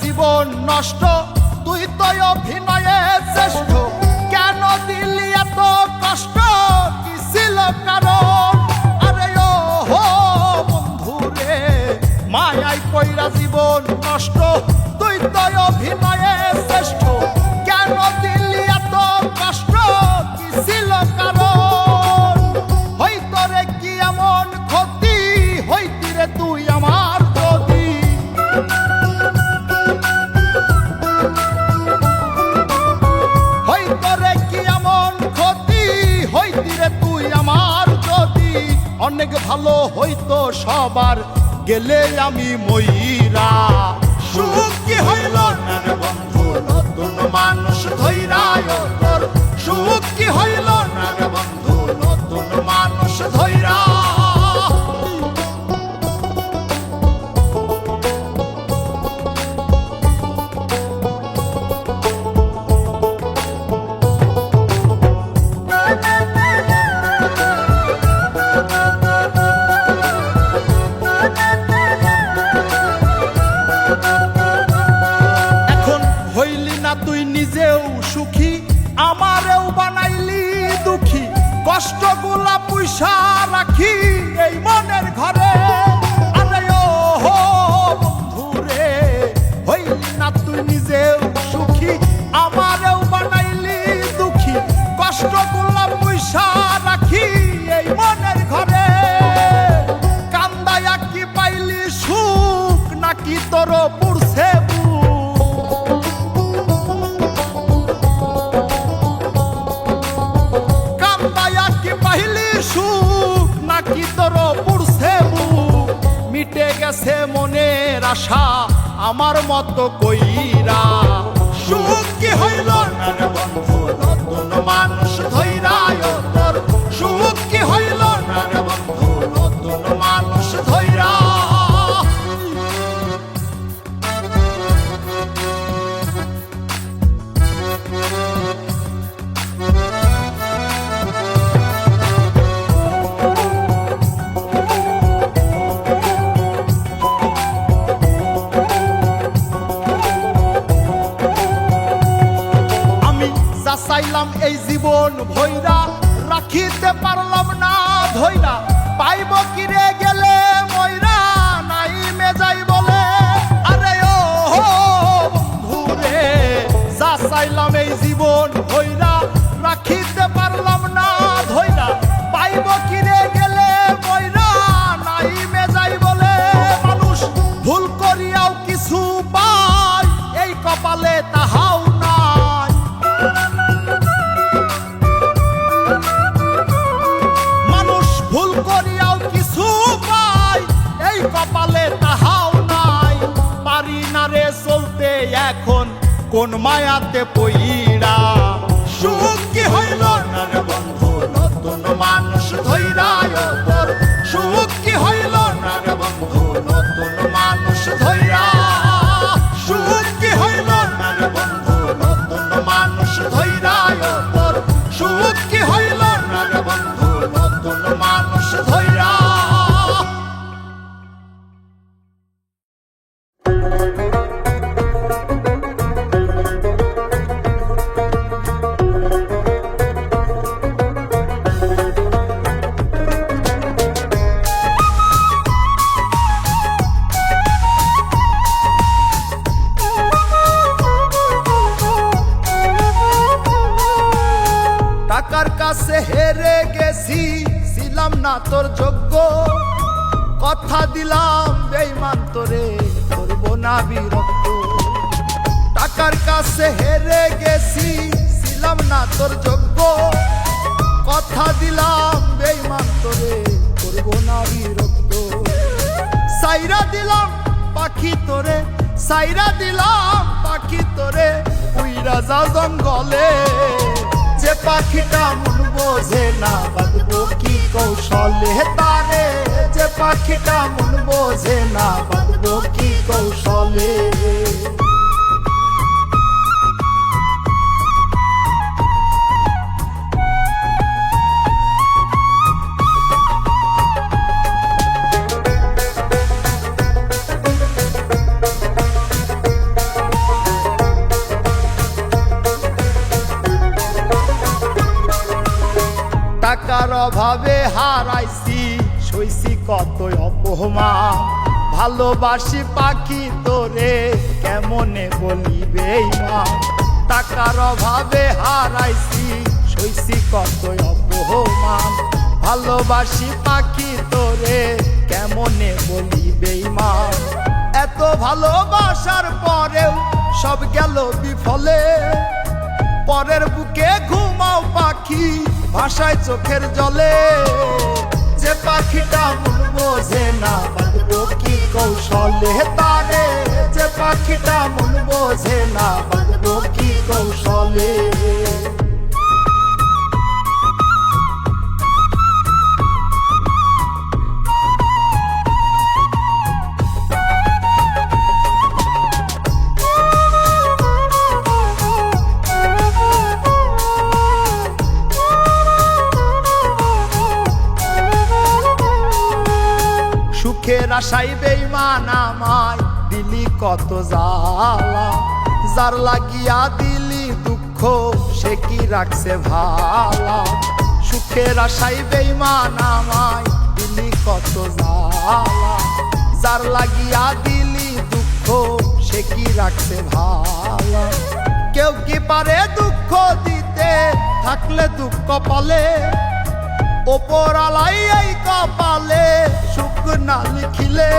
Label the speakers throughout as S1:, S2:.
S1: জীবন নষ্ট, তুই তো অভিনয়ে শ্রেষ্ঠ। কেন দিলি এত কষ্ট, কি ছিল কারণ? আরে ও হো বন্ধু রে, মায়ায় পইরা জীবন নষ্ট, তুই তো অভিনয়ে শ্রেষ্ঠ। কেন দিলি এত কষ্ট, কি ছিল কারণ? হইতো রে কি এমন ক্ষতি, হইতি রে তুই আমার যদি। হইতো রে কি এমন ক্ষতি, হইতি রে তুই আমার যদি। অনেক ভালো হইতো সবার, গেলে আমি ময়রা। সুখ কি হইল না রে বন্ধু, নতুন মানুষ ধইরা তোর। সুখ কি হইল না রে বন্ধু, নতুন মানুষ ধইরা। তুই নিজেও সুখী, আমারেও বানাইলি দুঃখী। কষ্টগুলা পুইসা রাখি এই মনের ঘরে। আরে ও হো বন্ধু রে, হইলি না তুই নিজেও সুখী, আমারেও বানাইলি দুঃখী। কষ্টগুলা পুইসা রাখি এই মনের ঘরে। কান্দায়া কি পাইলি সুখ, নাকি তোর পুরছে সুখ, নাকি তোর পুরছে বুক? মিটে গেছে মনের আশা আমার মতো কইরা। সুখ কি হইল না রে বন্ধু, নতুন মানুষ ধইরা তোর। সুখ কি হইল না রে বন্ধু, নতুন মানুষ ধইরা। চাইলাম এই জীবন ভইরা, রাখিতে পারলাম না ধইরা। পাইব কিরে গেলে ময়রা, নাই মেজাই বলে। আরে ও বন্ধু রে, যা চাইলাম এই জীবন ভইরা, রাখিতে পারলাম না ধইরা। পাইব কিরে গেলে ময়রা, নাই মেজাই বলে। মানুষ ভুল করিয়াও কিছু পায়, এই কপালে তাহাও নাই। ভুল করিয়াও কিছু পাই, এই কপালে তাহাও নাই। পারি না রে চলতে এখন কোন মায়াতে পইরা। সুখ কি হইল না রে বন্ধু, নতুন মানুষ ধইরা তোর। সুখ কি হইল না রে বন্ধু, নতুন মানুষ ধইরা। সুখ কি হইল না রে বন্ধু, নতুন মানুষ ধইরা তোর। সুখ কি হইল না রে বন্ধু, নতুন মানুষ ধইরা। টাকার কাছে হেরে গেছি, ছিলাম না তোর যোগ্য। কথা দিলাম বেঈমান তোরে, করব না বিরক্ত। টাকার কাছে হেরে গেছি, ছিলাম না তোর যোগ্য। কথা দিলাম বেঈমান তোরে, করব না বিরক্ত। সাইরা দিলাম পাখি তোরে, সাইরা দিলাম পাখি তোরে, উইরা যা জঙ্গলে। যে পাখিটা মন বোঝে না, বাঁধবো কি কৌশলে তারে। যে পাখিটা মন বোঝে না, বাঁধবো কি কৌশলে। টাকার অভাবে হারাইছি সইছি কত অপমান ভালোবাসি পাখি তোরে কেমনে বলিবে মা টাকার অভাবে হারাইছি সইছি কত অপমান ভালোবাসি পাখি তোরে কেমনে বলিবে মা এত ভালোবাসার পরেও সব গেল বিফলে পরের বুকে ঘুমাও পাখি ভাষায় চোখের জলে যে পাখিটা মন বোঝে না বাঁধবো কি কৌশলে তারে যে পাখিটা মন বোঝে না বাঁধবো কি কৌশলে সুখের আশাই বেঈমান আমায় দিলি কত জ্বালা যার লাগিয়া দিলি দুঃখ সে কি রাখছে ভালা সুখের আশাই বেঈমান আমায় দিলি কত জ্বালা যার লাগিয়া দিলি দুঃখ সে কি রাখছে ভালা কেউ কি পারে দুঃখ দিতে থাকলে দুঃখ পালে ওপরালাই এই কপালে সুখ না লিখিলে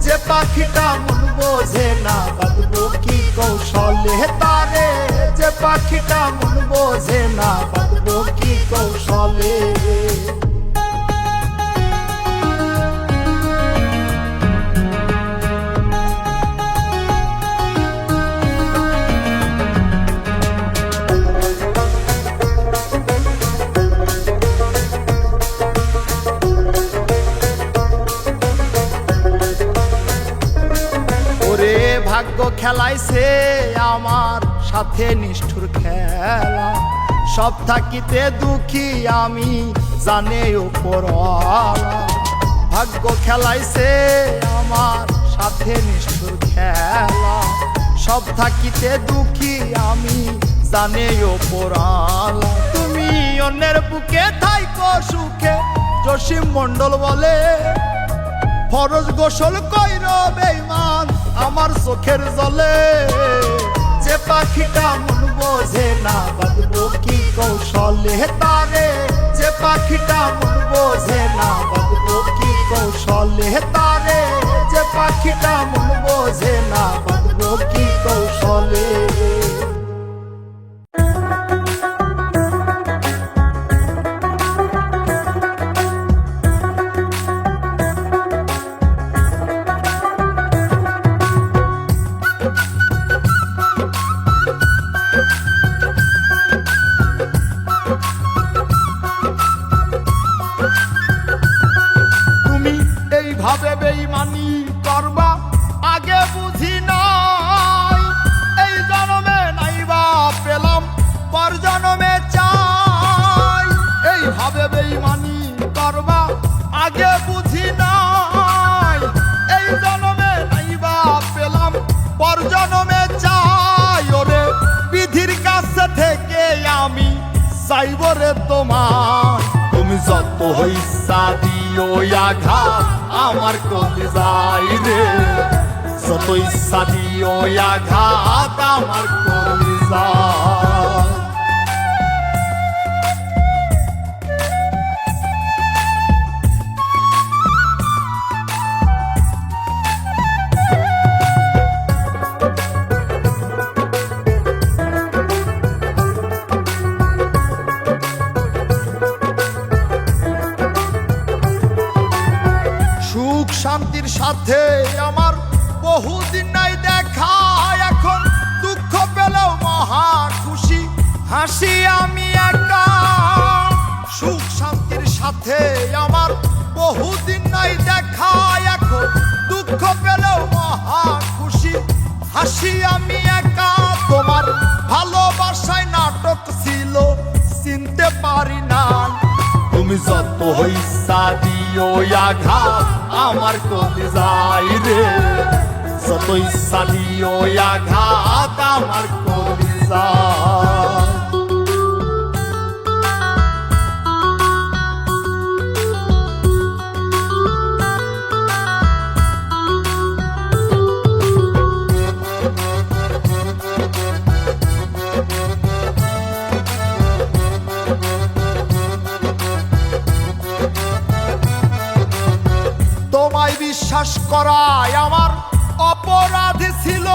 S1: যে পাখিটা মন বোঝে না বাঁধবো কি কৌশলে তারে যে পাখিটা মন বোঝে না বাঁধবো কি কৌশলে ভাগ্য খেলাইছে আমার সাথে নিষ্ঠুর খেলা সব থাকিতে দুঃখী আমি জানে উপরওয়ালা ভাগ্য খেলাইছে আমার সাথে নিষ্ঠুর খেলা সব থাকিতে দুঃখী আমি জানে উপরওয়ালা তুমি অন্যের বুকে থাইকো সুখে জসিম মণ্ডল বলে ফরজ গোসল কইর বেঈমান আমার চোখের জলে যে পাখিটা মন বোঝে না বাঁধবো কি কৌশলে তারে যে পাখিটা মন বোঝে না বাঁধবো কি কৌশলে তারে যে পাখিটা মন বোঝে না বাঁধবো কি কৌশলে ভাবে বেঈমানি করবা আগে বুঝি নাই এই জন্মে নাইবা পেলাম পর জন্মে চাই এই ভাবে বেঈমানি করবা আগে বুঝি নাই এই জন্মে নাইবা পেলাম পর জন্মে চাই ওরে বিধির কাছে থেকে আমি চাইব রে তোমার তুমি যত হইসা দিও আঘাত আমার কলিজায় রে যত ইচ্ছা দিও আঘাত আমার কলিজায় শান্তির সাথে আমার বহুদিন নাই দেখা এখন দুঃখ পেলেও মহা খুশি হাসি আমি একা সুখ শান্তির সাথে আমার বহুদিন নাই দেখা এখন দুঃখ পেলেও মহা খুশি হাসি আমি একা তোমার ভালোবাসায় নাটক ছিল চিনতে পারি না তুমি যত হইসা দিও আঘাত আমার কলিজায় রে যত ইচ্ছা দিও আঘাত আমার কলিজায় বিশ্বাস করাই আমার অপরাধ ছিল,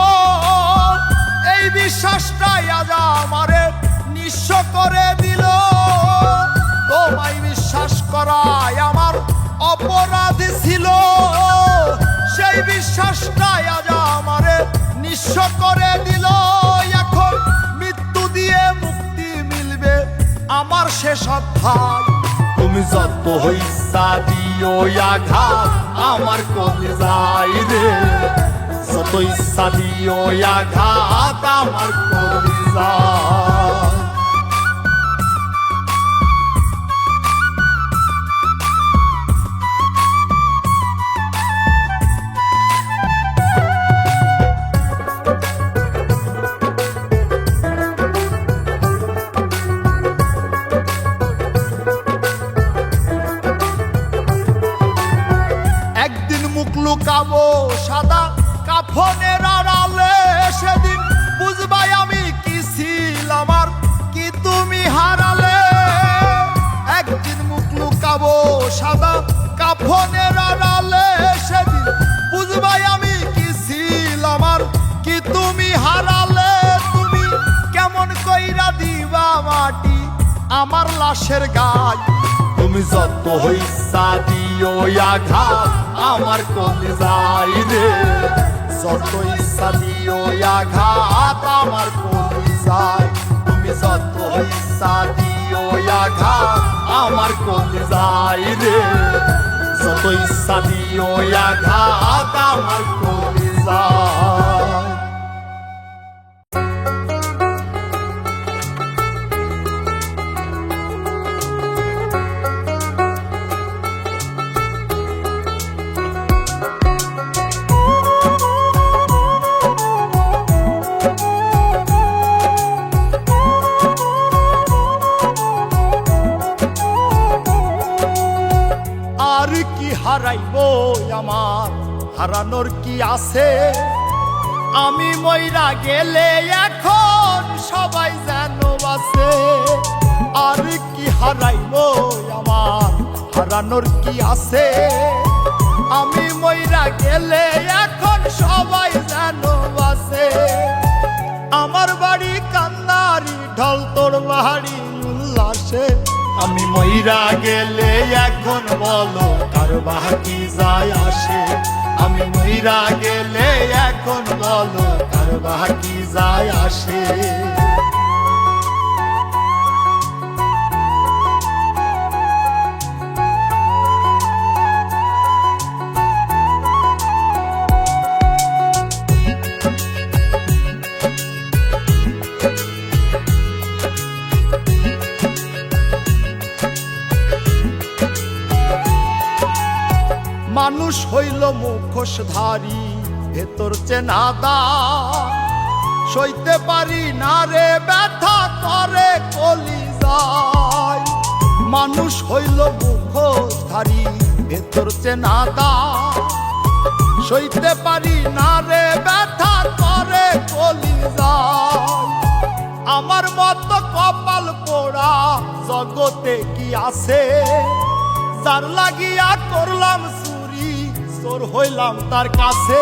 S1: এই বিশ্বাসটাই আজ আমারে নিঃস্ব করে দিল। তোমায় বিশ্বাস করাই আমার অপরাধ ছিল, সেই বিশ্বাসটাই আজ আমারে নিঃস্ব করে দিল। এখন মৃত্যু দিয়ে মুক্তি মিলবে আমার শেষ অধ্যায়। তুমি যত হইসা দিও আঘাত আমার কলিজায় রে, যত ইচ্ছা দিও আঘাত আমার কলিজায়। লুকাবো সাদা কাফনের আড়ালে, সেদিন বুঝবাই আমি কি ছিলাম আর কি তুমি হারালে। একদিন মুখ লুকাবো সাদা কাফনের আড়ালে, সেদিন বুঝবাই আমি কি ছিলাম আর কি তুমি হারালে। তুমি কেমন কইরা দিবা মাটি আমার লাশের গায়, তুমি যত হইসা দিও আঘাত আমার কলিজায় রে, যত ইচ্ছা দিও আঘাত আমার কলিজায়। তুমি যত ইচ্ছা দিও আঘাত আমার কলিজায় রে, যত ইচ্ছা দিও আঘাত আমার কলিজায়। হারাইবো আমার হারানোর কি আছে, আমি মইরা গেলে এখন সবাই যেন বাঁচে। আর কি হারাইবো আমার হারানোর কি আছে, আমি মইরা গেলে এখন সবাই যেন বাঁচে। আমার বাড়ি কান্নারি ঢল তোর বাড়ি উল্লাসে, আমি মইরা গেলে এখন বলো কার বাকি যায় আসে। আমি মইরা গেলে এখন বলো কার বাকি যায় আসে। মানুষ হইল মুখোশধারী ভেতর চেনাদা, সইতে পারি না রে ব্যথা করে কলিজায়। মানুষ হইল মুখোশধারী ভেতর চেনাদা, সইতে পারি না রে ব্যথা করে কলিজায়। আমার মতো কপাল পোড়া জগতে কি আছে, যার লাগিয়া করলাম চোর হইলাম তার কাছে।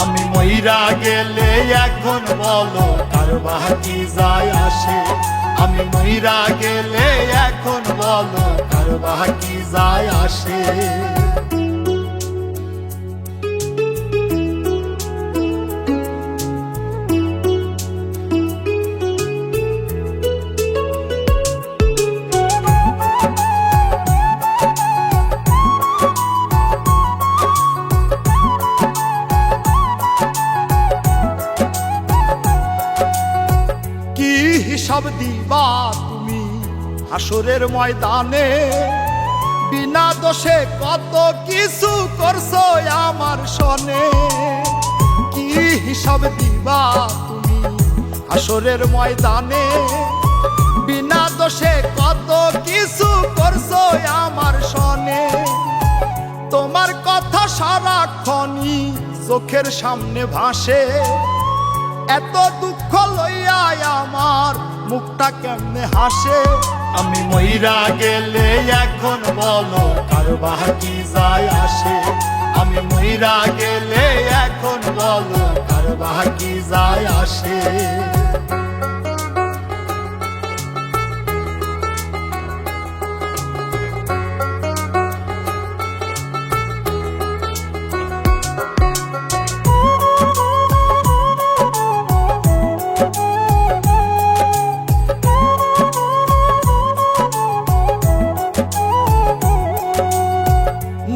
S1: আমি মইরা গেলে এখন বলো কার বাকি যায় আসে। আমি মইরা গেলে এখন বলো কার বাকি যায় আসে। হিসাব দিবা তুমি হাসরের ময়দানে, বিনা দোষে কত কিছু করছো আমার সনে। কি হিসাব দিবা তুমি হাসরের ময়দানে, বিনা দোষে কত কিছু করছো আমার সনে। তোমার কথা সারাক্ষণই চোখের সামনে ভাসে, এত দুঃখ লইয়া আমার মুখটা কেমনে হাসে। আমি মইরা গেলে এখন বলো কার বাকি যায় আসে। আমি আমি মইরা গেলে এখন বলো কার বাকি যায় আসে।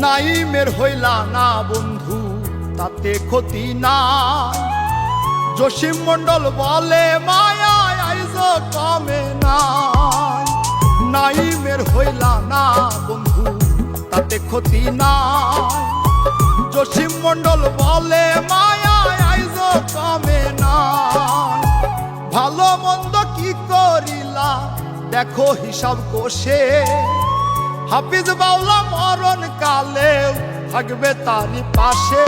S1: নাইমের হইলা না বন্ধু তাতে ক্ষতি না, জসিম মন্ডল বলে মায়া আইজ কমে না। নাইমের হইলা না বন্ধু তাতে ক্ষতি না, জসিম মন্ডল বলে মায়া আইজ কমে না। ভালো মন্দ কি করিলা দেখো হিসাব কষে, হাফিজ বাউলা মরণ কালে থাকবে তারই পাশে।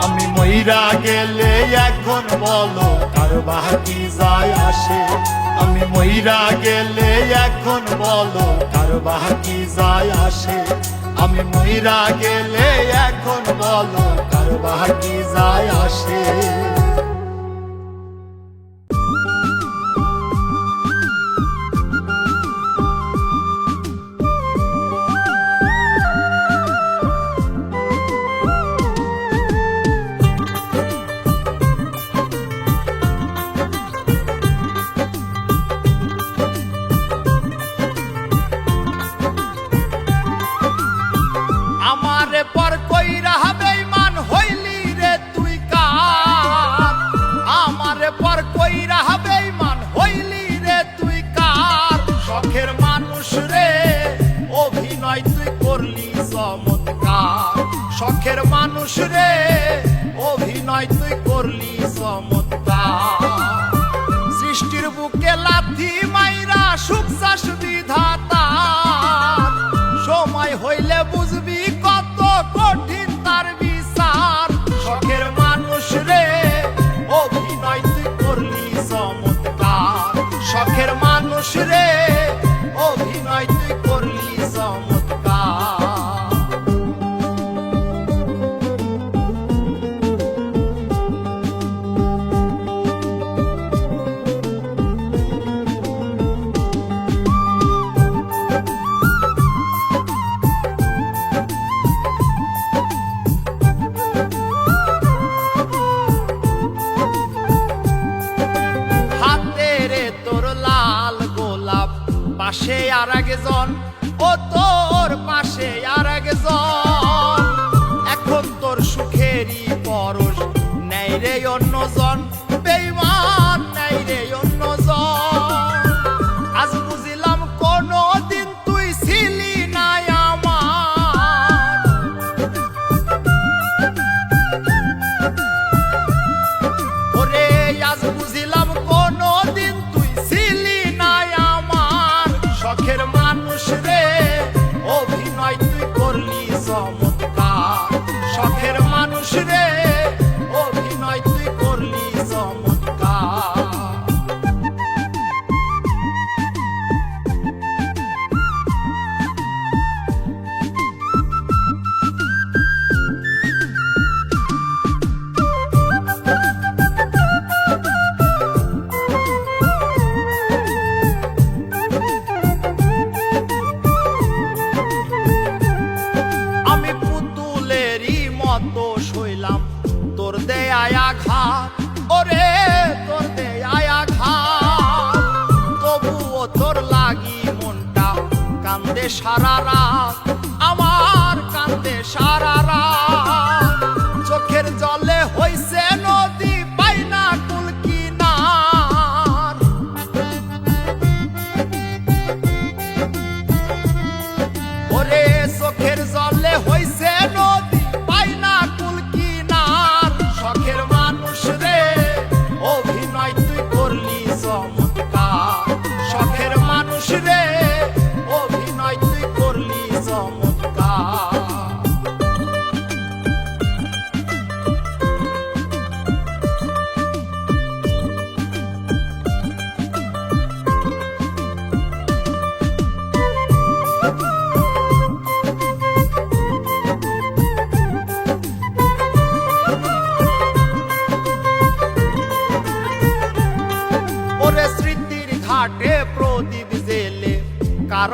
S1: আমি মইরা গেলে এখন বলো কার বাকি যায় আসে। আমি মইরা গেলে এখন বলো কার বাকি যায় আসে। আমি মইরা গেলে এখন বলো কার বাকি যায় আসে। আমারে পর কইরা বেঈমান হইলি রে তুই কার, আমারে পর কইরা বেঈমান হইলি রে তুই কার। শখের মানুষ রে অভিনয় তুই করলি চমৎকার, শখের মানুষ রে অভিনয় তুই করলি চমৎকার। সৃষ্টির বুকে লাথি মাইরা সুখ চাষ বিধাতা, সময় হইলে বুঝবি কত কঠিন তার বিচার। শখের মানুষ রে অভিনয় তুই করলি চমৎকার, শখের মানুষ রে অভিনয় তুই করলি চমৎকার। পাশে আর একজন, ও তোর পাশে আর একজন, এখন তোর সুখেরই পরশ নেই রে অন্যজন, বেঈমান নেই রে অন্যজন। আজ বুঝিলাম কোনো দিন তুই ছিলি না আমার, ওরে আজ বুঝিলাম কোনো দিন তুই ছিলি না আমার। শখের মানুষ রে অভিনয় তুই করলি চমৎকার, শখের মানুষ রে অভিনয় তুই করলি চমৎকার। তোর দেয়ায় আঘাত, ওরে তোর দেয়ায় আঘাত, তবুও তোর লাগি মনটা কান্দে সারা রাত, আমার কান্দে সারা রাত। চোখের জলে হইছে নদী পাই না কুল কিনার, ওরে চোখের জলে হইছে নদী পাই না কুল কিনার। শখের মানুষ রে অভিনয় তুই করলি চমৎকার, শখের মানুষ রে অভিনয় তুই করলি চমৎকার।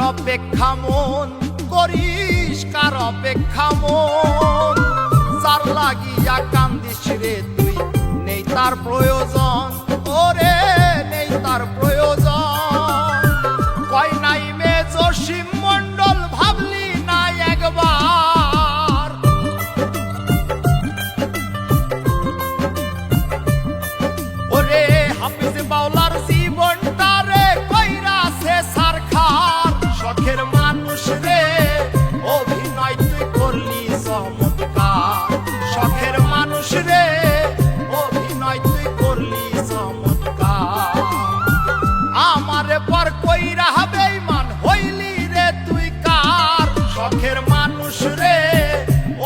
S1: অপেক্ষা মন করিস কার অপেক্ষা মন যার লাগিয়া কান্দিস রে তুই নেই তার প্রয়োজন ওরে নেই তার প্রয়োজন কয় নাই মে জসিম মণ্ডল ভাবলি না একবার ওরে হাফিজ বাউলার জীবনটা রে কইরাছে সারখার শখের মানুষ রে অভিনয় তুই করলি চমৎকার শখের মানুষ রে অভিনয় তুই করলি চমৎকার আমারে পর কইরা বেঈমান হইলি রে তুই কার শখের মানুষ রে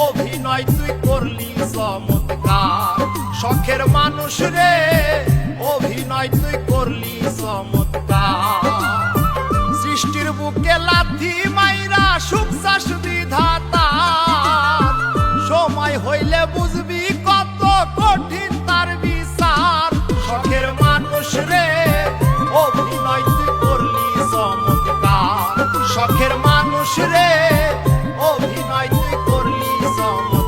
S1: অভিনয় তুই করলি চমৎকার শখের মানুষ রে অভিনয় তুই করলি চমৎকার সৃষ্টির বুকে লাথি মাইরা সুখ চাষ বিধাতা সময় হইলে বুঝবি কত কঠিন তার বিচার শখের মানুষ রে অভিনয় তুই করলি চমৎকার শখের মানুষ রে অভিনয় তুই করলি চমৎকার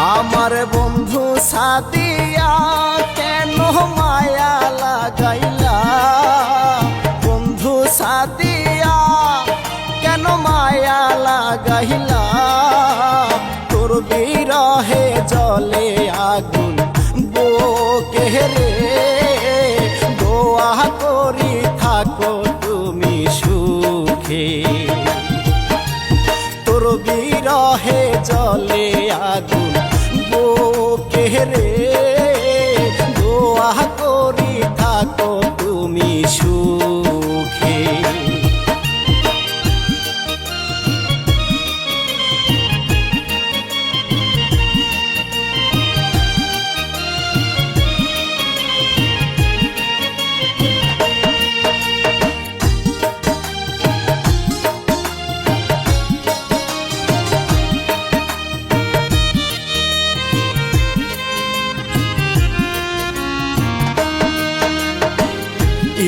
S2: আমার বন্ধু সাদিয়া কেন মায়া লাগাইলা বন্ধু সাদিয়া কেন মায়া লাগাইলা তোর বিরহে জলে আগুন বুকে রে দোয়া করি থাকো তুমি সুখে তোর বিরহে জলে আগুন বুকে রে দোয়া করি থাকো তুমি সুখে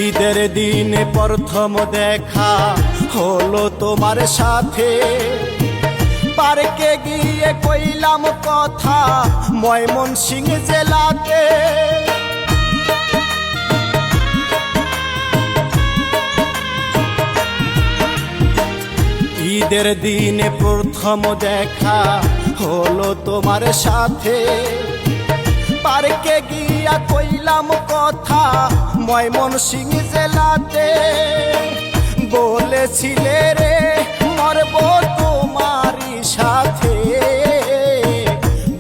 S2: ঈদের দিনে প্রথম দেখা হলো তোমার সাথে পার্কে গিয়ে কইলাম কথা ময়মনসিংহ জেলাতে ঈদের দিনে প্রথম দেখা হলো তোমার সাথে পার্কে গিয়া কইলাম কথা ময়মনসিংহ জেলাতে বলেছিলে রে মরব তোমারই সাথে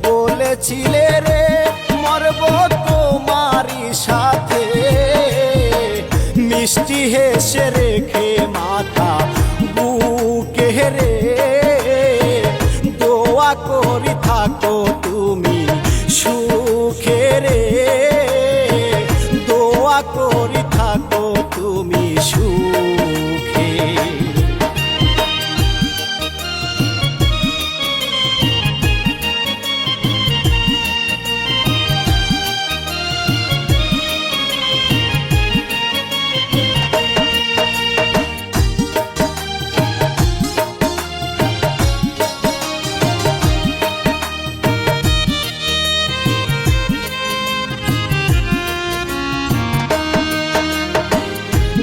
S2: বলেছিলে রে মরব তোমারই সাথে মিষ্টি হেসে রেখে মাথা বুকে রে দোয়া করি থাকো তুমি সুখে রে দোয়া করি থাকো তুমি সুখে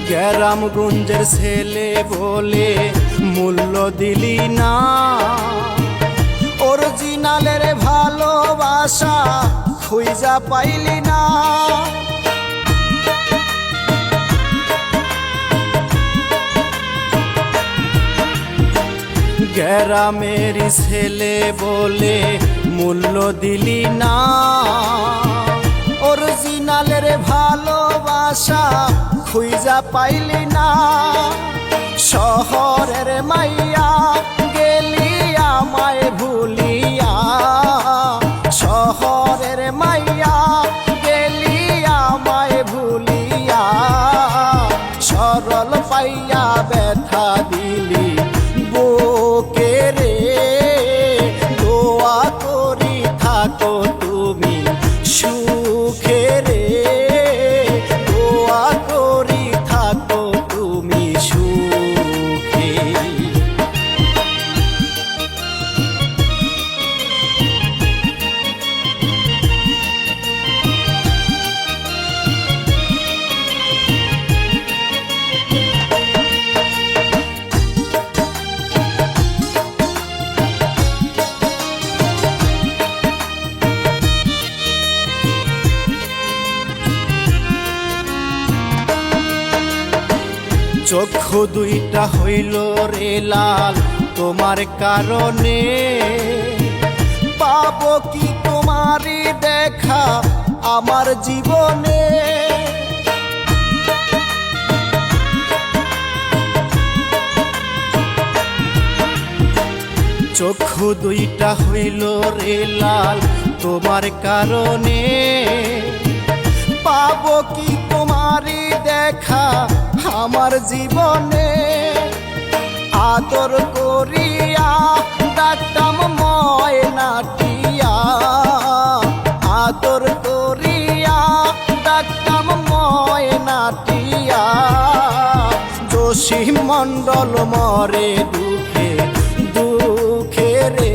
S2: গ্রামগঞ্জের ছেলে বলে মূল্য দিলি না অরিজিনালের ভালোবাসা খুঁজা পাইলি না গ্রামের ছেলে বলে মূল্য দিলি না অরিজিনালের ভালোবাসা খুঁজা পাইলি না, শহরের মাইয়া গেলি আমায় ভুলিয়া, শহরের মাইয়া গেলি আমায় ভুলিয়া, সরল পাইয়া ব্যথা দিলি বুকে রে, দোয়া করি থাকো তুমি সুখে রে, দোয়া করি থাকো তুমি সুখে। চক্ষু দুইটা হইল রে লাল তোমার কারণে, পাবো কি তোমারই দেখা আমার জীবনে। চক্ষু দুইটা হইল রে লাল তোমার কারণে, পাবো কি তোমারই দেখা আমার জীবনে। আদর করিয়া ডাকতাম ময়নাটিয়া, আদর করিয়া ডাকতাম ময়নাটিয়া, জসীম মণ্ডল মরে দুঃখে দুঃখে রে,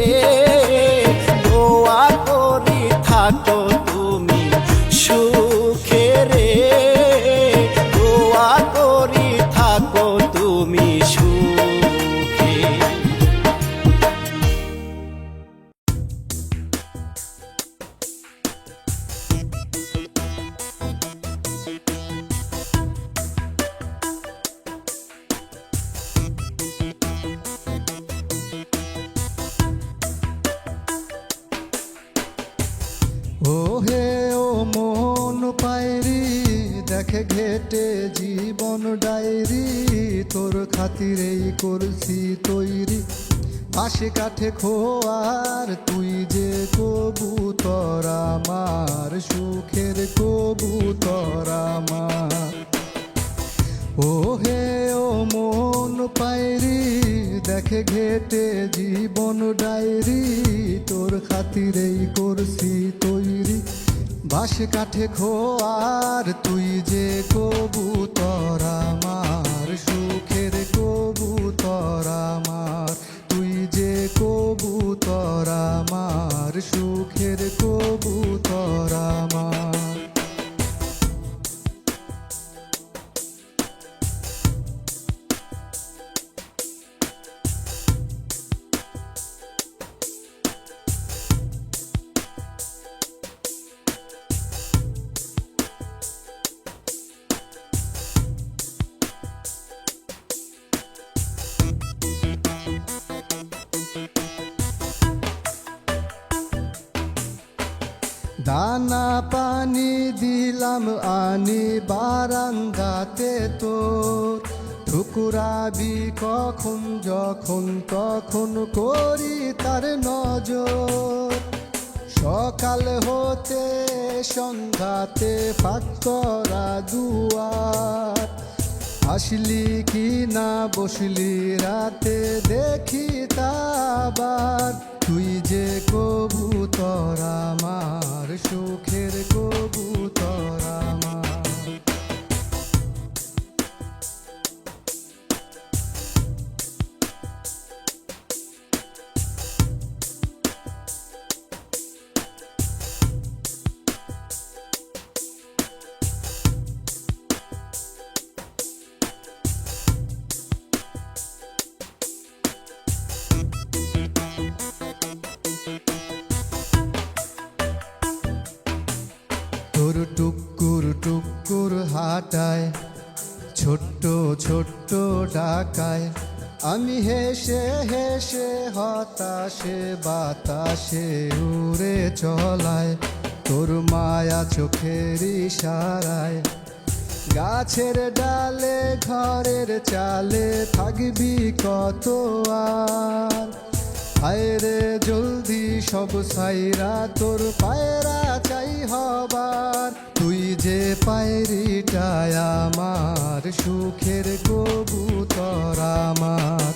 S2: দোয়া করি থাকো তুমি সুখে রে, দোয়া করি থাকো তুমি সুখে।
S3: ও হে ও মন পায়রি দেখে ঘেটে জীবন ডায়েরি, তোর খাতিরেই করছি তৈরি পাশে কাঠে খোয়ার, তুই যে কবুতর আমার সুখের কবুতর আমার। ও হে ও মন পায়রি দেখে ঘেটে জীবন ডায়েরি, তোর খাতিরেই করছি তৈরি বাঁশে কাঠে খোয়ার, তুই যে কবুতর আমার সুখের কবুতর আমার, তুই যে কবুতর আমার সুখের কবুতর আমার। দানা পানি দিলাম আনি বারান্দাতে তোর, ঠুকুরাবি কখন যখন তখন করি তার নজর, সকাল হতে সন্ধ্যাতে ফাঁক করা দুয়ার, আসলি কি না বসলি রাতে দেখি তাবার, তুই যে কবুতর আমার সুখের কবুতর আমার। তোর টুকুর টুকুর হাটায় ছোট্ট ছোট্ট ডাকায়, আমি হেসে হেসে হতাশে বাতাসে উড়ে চলায়, তোর মায়া চোখের ইশারায় গাছের ডালে ঘরের চালে থাকবি কত আর হায় রে জলদি সব সাইরা তোর পায়রা চাই হবার তুই যে পায়রিটায় আমার সুখের কবুতর আমার